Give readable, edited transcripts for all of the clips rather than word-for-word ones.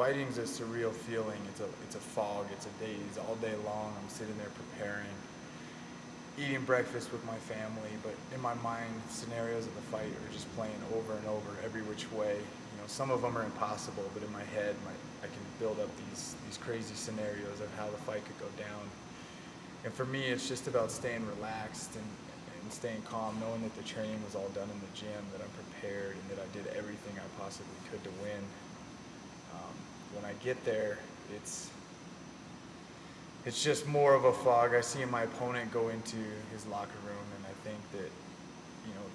fighting's a surreal feeling. It's a fog. It's a daze. All day long, I'm sitting there preparing, eating breakfast with my family, but in my mind, scenarios of the fight are just playing over and over, every which way. Some of them are impossible, but in my head, I can build up these crazy scenarios of how the fight could go down. And for me, it's just about staying relaxed and staying calm, knowing that the training was all done in the gym, that I'm prepared, and that I did everything I possibly could to win. When I get there, it's just more of a fog. I see my opponent go into his locker room, and I think that,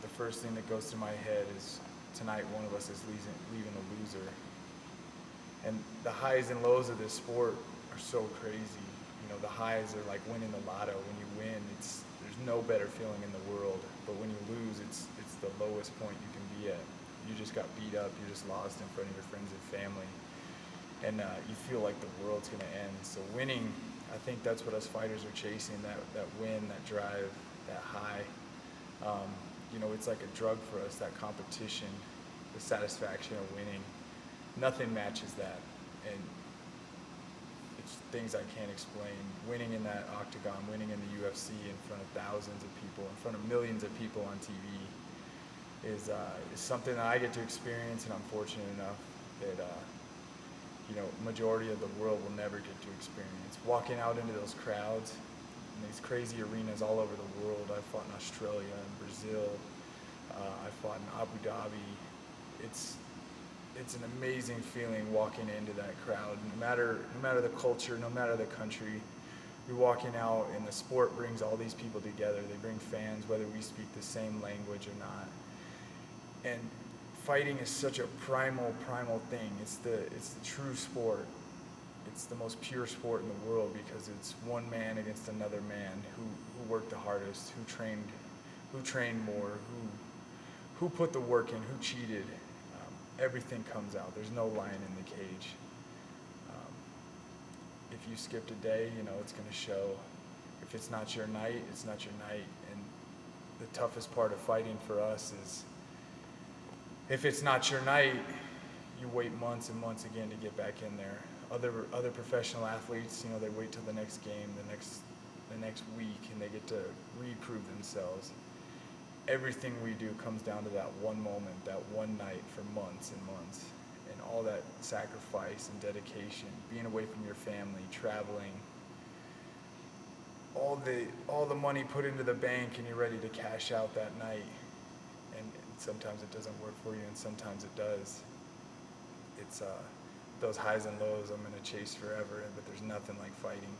the first thing that goes through my head is tonight one of us is leaving a loser. And the highs and lows of this sport are so crazy. The highs are like winning the lotto. When you win, there's no better feeling in the world. But when you lose, it's the lowest point you can be at. You just got beat up. You just lost in front of your friends and family. And you feel like the world's going to end. So winning, I think that's what us fighters are chasing, that win, that drive, that high. It's like a drug for us, that competition, the satisfaction of winning. Nothing matches that. And it's things I can't explain. Winning in that octagon, winning in the UFC in front of thousands of people, in front of millions of people on TV is something that I get to experience, and I'm fortunate enough that majority of the world will never get to experience. Walking out into those crowds in these crazy arenas all over the world. I fought in Australia and Brazil. I fought in Abu Dhabi. It's an amazing feeling walking into that crowd. No matter the culture, no matter the country, you're walking out, and the sport brings all these people together. They bring fans, whether we speak the same language or not. And fighting is such a primal thing. It's the true sport. It's the most pure sport in the world, because it's one man against another man who worked the hardest, who trained more, who put the work in, who cheated. Everything comes out. There's no lying in the cage. If you skipped a day, it's going to show. If it's not your night, it's not your night. And the toughest part of fighting for us is, if it's not your night, you wait months and months again to get back in there. Other professional athletes, they wait till the next game, the next week, and they get to reprove themselves. Everything we do comes down to that one moment, that one night, for months and months. And all that sacrifice and dedication, being away from your family, traveling, all the money put into the bank, and you're ready to cash out that night. And sometimes it doesn't work for you, and sometimes it does. It's those highs and lows I'm going to chase forever, but there's nothing like fighting.